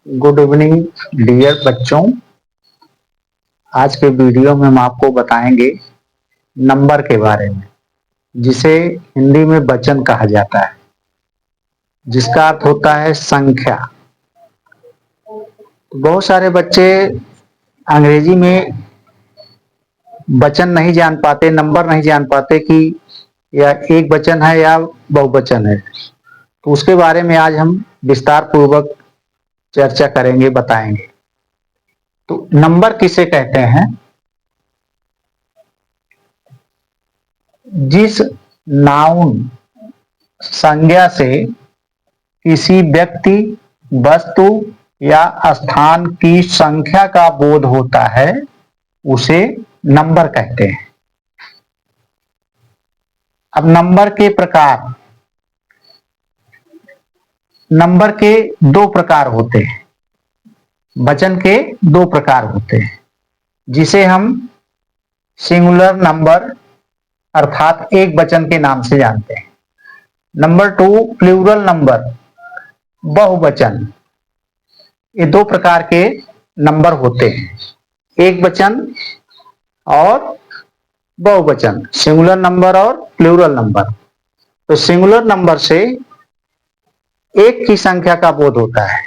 Good evening dear बच्चों। आज के वीडियो में हम आपको बताएंगे नंबर के बारे में, जिसे हिंदी में वचन कहा जाता है, जिसका अर्थ होता है संख्या। बहुत सारे बच्चे अंग्रेजी में वचन नहीं जान पाते, नंबर नहीं जान पाते कि यह एक वचन है या बहुवचन है। तो उसके बारे में आज हम विस्तार पूर्वक चर्चा करेंगे, बताएंगे। तो नंबर किसे कहते हैं? जिस नाउन संज्ञा से किसी व्यक्ति, वस्तु या स्थान की संख्या का बोध होता है, उसे नंबर कहते हैं। अब नंबर के प्रकार, नंबर के दो प्रकार होते हैं, वचन के दो प्रकार होते हैं, जिसे हम सिंगुलर नंबर अर्थात एक वचन के नाम से जानते हैं। नंबर 2 प्लूरल नंबर, बहुवचन। ये दो प्रकार के नंबर होते हैं, एक वचन और बहुवचन, सिंगुलर नंबर और प्लूरल नंबर। तो सिंगुलर नंबर से एक की संख्या का बोध होता है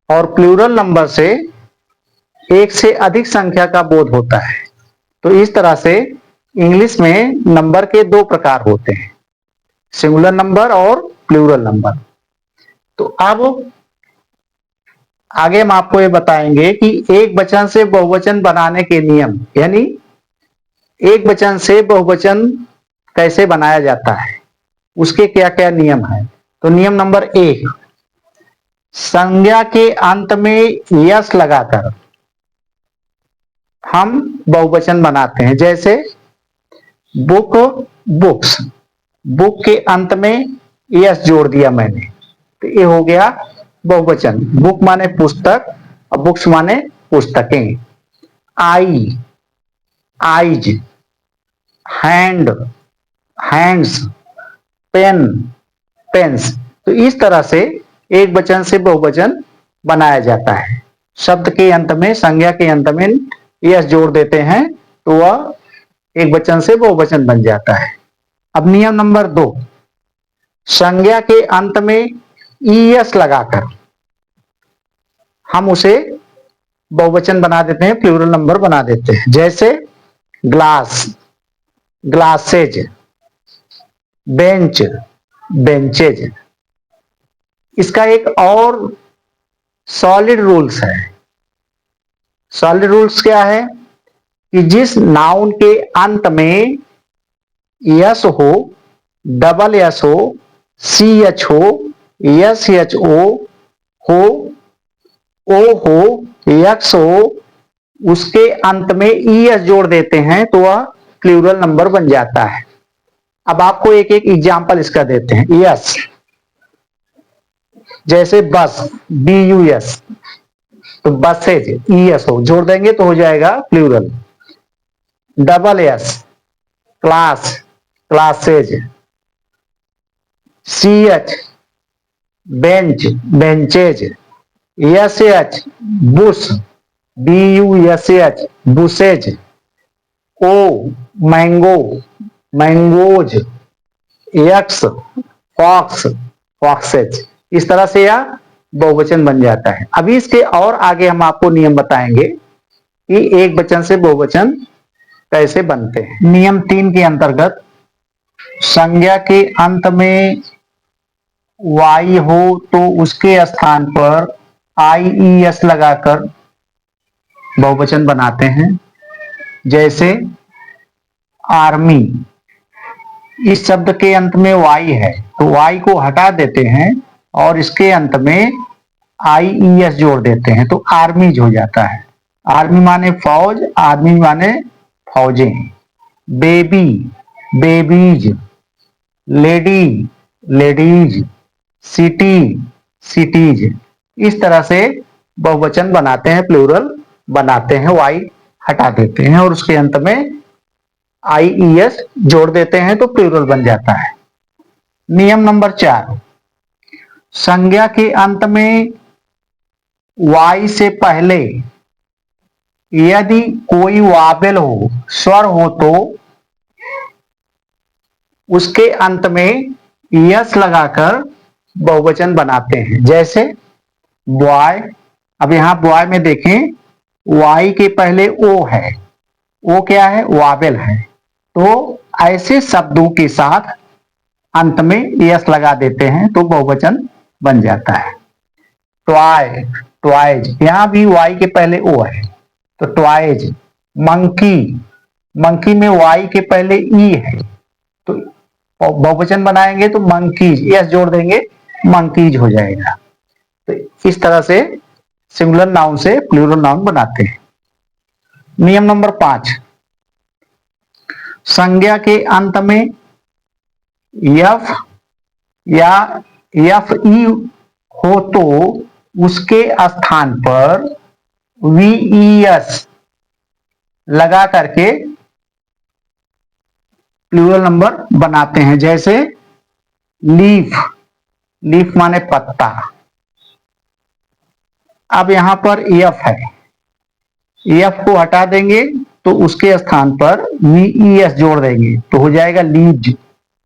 और प्लूरल नंबर से एक से अधिक संख्या का बोध होता है। तो इस तरह से इंग्लिश में नंबर के दो प्रकार होते हैं, सिंगुलर नंबर और प्लूरल नंबर। तो अब आगे हम आपको ये बताएंगे कि एक वचन से बहुवचन बनाने के नियम, यानी एक वचन से बहुवचन कैसे बनाया जाता है, उसके क्या क्या नियम हैं। तो नियम नंबर 1, संज्ञा के अंत में यस लगाकर हम बहुवचन बनाते हैं। जैसे बुक, बुक्स, बुक के अंत में यस जोड़ दिया मैंने, तो ये हो गया बहुवचन। बुक माने पुस्तक और बुक्स माने पुस्तकें। Eye, eyes, hand, hands, pen, pens. तो इस तरह से एक वचन से बहुवचन बनाया जाता है। शब्द के अंत में, संज्ञा के अंत में यस जोड़ देते हैं तो वह एक वचन से बहुवचन बन जाता है। अब नियम नंबर 2, संज्ञा के अंत में ईएस लगाकर हम उसे बहुवचन बना देते हैं, प्लूरल नंबर बना देते हैं। जैसे ग्लास, ग्लासेज, बेंच, बेंचेज। इसका एक और सॉलिड रूल्स है। सॉलिड रूल्स क्या है कि जिस नाउन के अंत में यस हो, डबल यस हो, सी एच हो, यस एच हो, ओ हो, यक्स हो, उसके अंत में ईएस जोड़ देते हैं तो वह प्लूरल नंबर बन जाता है। अब आपको एक एक एग्जाम्पल इसका देते हैं। यस, जैसे बस, बी यू एस, तो बसेज, ईएस हो जोड़ देंगे तो हो जाएगा plural. Double S, class, classes. C H, bench, benches. S H, bush, B U S H, bushes. O, mango, mangoes. X, fox, foxes. इस तरह से यह बहुवचन बन जाता है। अभी इसके और आगे हम आपको नियम बताएंगे कि एक वचन से बहुवचन कैसे बनते हैं। नियम 3 के अंतर्गत संज्ञा के अंत में वाई हो तो उसके स्थान पर आई ई एस लगाकर बहुवचन बनाते हैं। जैसे आर्मी, इस शब्द के अंत में वाई है तो वाई को हटा देते हैं और इसके अंत में आई ई एस जोड़ देते हैं तो आर्मीज हो जाता है। आर्मी माने फौज, आर्मी माने फौजें। Baby, babies. Lady, ladies. City, cities. इस तरह से बहुवचन बनाते हैं, प्लूरल बनाते हैं। वाई हटा देते हैं और उसके अंत में आई ई एस जोड़ देते हैं तो प्लूरल बन जाता है। नियम नंबर 4, संज्ञा के अंत में वाई से पहले यदि कोई वावेल हो, स्वर हो, तो उसके अंत में यस लगाकर बहुवचन बनाते हैं। जैसे बॉय, अब यहां बॉय में देखें, वाई के पहले ओ है, ओ क्या है, वावेल है, तो ऐसे शब्दों के साथ अंत में यस लगा देते हैं तो बहुवचन बन जाता है। ट्वाय, ट्वाइज, यहां भी वाई के पहले ओ है तो ट्वाइज। मंकी, मंकी में वाई के पहले ई है तो बहुवचन बनाएंगे तो मंकीज, यस जोड़ देंगे, मंकीज हो जाएगा। तो इस तरह से सिंगुलर नाउन से प्लूरल नाउन बनाते हैं। नियम नंबर 5, संज्ञा के अंत में यफ या यफ ई हो तो उसके स्थान पर वीईएस लगा करके प्लूरल नंबर बनाते हैं। जैसे लीफ, लीफ माने पत्ता, अब यहां पर एफ है, एफ को हटा देंगे तो उसके स्थान पर वीईएस जोड़ देंगे तो हो जाएगा लीव्स,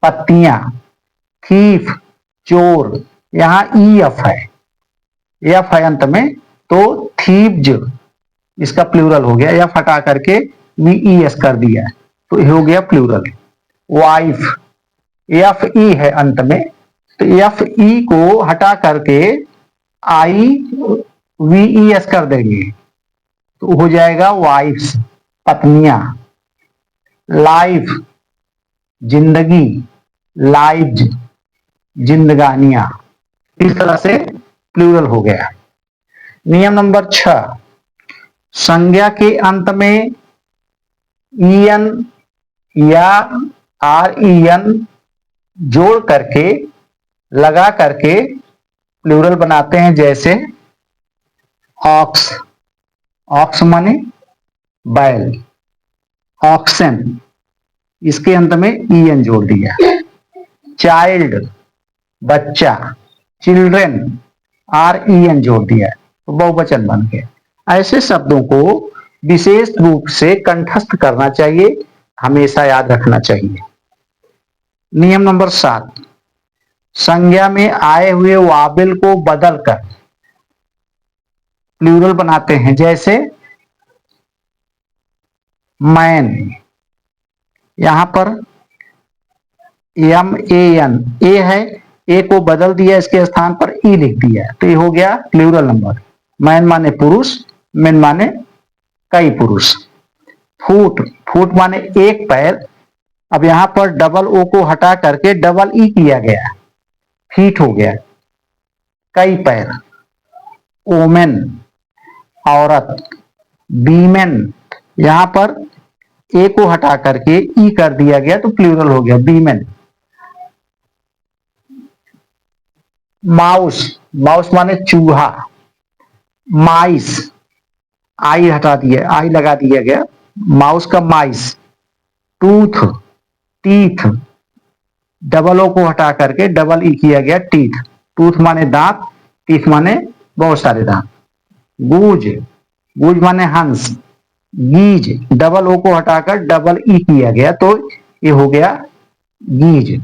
पत्तियां। थीफ, चोर, यहां ईएफ है, एफ है अंत में तो थीव्स, इसका प्लूरल हो गया, एफ हटा करके वीईएस कर दिया तो ये हो गया प्लूरल। वाइफ, एफ ई है अंत में तो एफ ई को हटा करके आई वीईएस कर देंगे तो हो जाएगा वाइफ्स, पत्नियां। लाइफ, जिंदगी, लाइव्स, जिंदगानियां। इस तरह से प्लूरल हो गया। नियम नंबर 6, संज्ञा के अंत में ईएन या आर ईएन जोड़ करके लगा करके प्लूरल बनाते हैं। जैसे ऑक्स, ऑक्स माने बैल, ऑक्सन, इसके अंत में ईएन जोड़ दिया। चाइल्ड, बच्चा, चिल्ड्रेन, आर ईएन जोड़ दिया तो बहुवचन बन गया। ऐसे शब्दों को विशेष रूप से कंठस्थ करना चाहिए, हमेशा याद रखना चाहिए। नियम नंबर 7, संज्ञा में आए हुए वाबिल को बदलकर प्लूरल बनाते हैं। जैसे मैन, यहां पर एम ए एन, ए है, ए को बदल दिया, इसके स्थान पर ई लिख दिया तो ये हो गया प्लूरल नंबर। मैन माने पुरुष, मेन माने कई पुरुष। फूट, फूट माने एक पैर, अब यहां पर डबल ओ को हटा करके डबल ई किया गया, फीट हो गया, कई पैर। ओमेन, औरत। बीमेन, यहां पर ए को हटा करके ई कर दिया गया तो प्लूरल हो गया बीमेन। माउस, माउस माने चूहा। माइस, आई हटा दिया, आई लगा दिया गया, माउस का माइस। टूथ, टीथ, डबल ओ को हटा करके डबल ई किया गया टीथ, टूथ माने दांत, टीथ माने बहुत सारे दांत। गूज, गूज माने हंस। गीज, डबल ओ को हटाकर डबल ई किया गया तो ये हो गया गीज,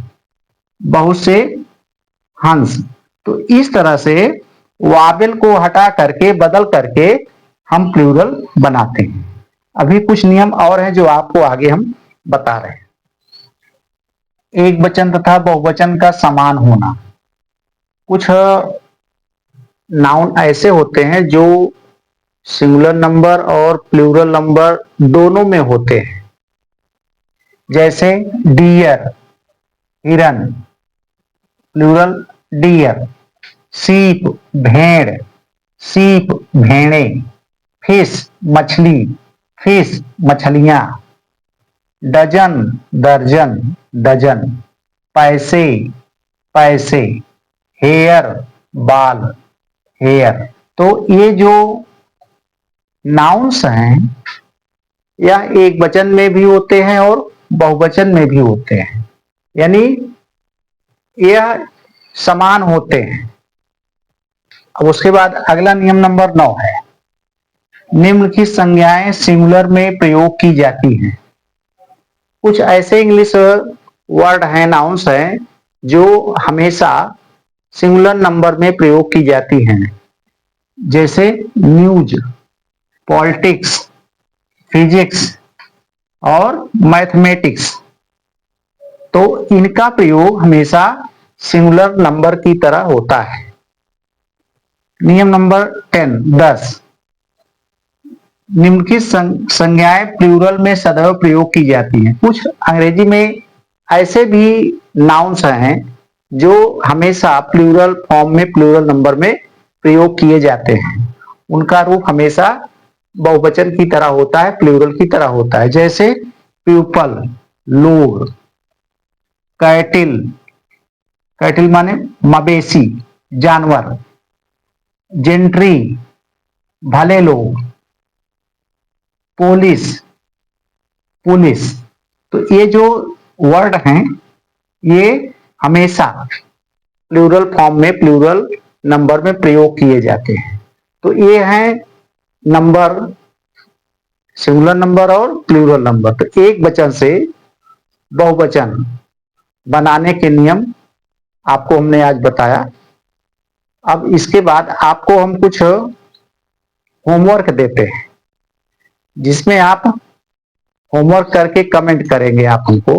बहुत से हंस। तो इस तरह से वाबिल को हटा करके बदल करके हम प्लूरल बनाते हैं। अभी कुछ नियम और हैं जो आपको आगे हम बता रहे हैं। एक वचन तथा बहुवचन का समान होना। कुछ नाउन ऐसे होते हैं जो सिंगुलर नंबर और प्लूरल नंबर दोनों में होते हैं। जैसे डियर, हिरन, प्लूरल डियर। सीप, भेड़, सीप, भेड़े। फिश, मछली, फिश, मछलियां। डजन, दर्जन, डजन। पैसे, पैसे। हेयर, बाल, हेयर। तो ये जो नाउन्स हैं यह एक वचन में भी होते हैं और बहुवचन में भी होते हैं, यानी यह समान होते हैं। अब उसके बाद अगला नियम नंबर 9 है, निम्नलिखित संज्ञाएं सिंगुलर में प्रयोग की जाती हैं। कुछ ऐसे इंग्लिश वर्ड हैं, नाउन्स हैं, जो हमेशा सिंगुलर नंबर में प्रयोग की जाती हैं, जैसे न्यूज, पॉलिटिक्स, फिजिक्स और मैथमेटिक्स। तो इनका प्रयोग हमेशा सिंगुलर नंबर की तरह होता है। नियम नंबर 10 निम्नलिखित संज्ञाएं प्लूरल में सदैव प्रयोग की जाती हैं। कुछ अंग्रेजी में ऐसे भी नाउन्स हैं जो हमेशा प्लूरल फॉर्म में, प्लूरल नंबर में प्रयोग किए जाते हैं। उनका रूप हमेशा बहुवचन की तरह होता है, प्लूरल की तरह होता है, जैसे पीपल, लोग, कैटिल, कैटिल माने मवेशी, जानवर, जेंट्री, भले लोग, पुलिस, पुलिस। तो ये जो वर्ड हैं ये हमेशा प्लूरल फॉर्म में, प्लूरल नंबर में प्रयोग किए जाते हैं। तो ये हैं नंबर, सिंगुलर नंबर और प्लूरल नंबर। तो एक वचन से बहुवचन बनाने के नियम आपको हमने आज बताया। अब इसके बाद आपको हम कुछ होमवर्क देते हैं, जिसमें आप होमवर्क करके कमेंट करेंगे आप हमको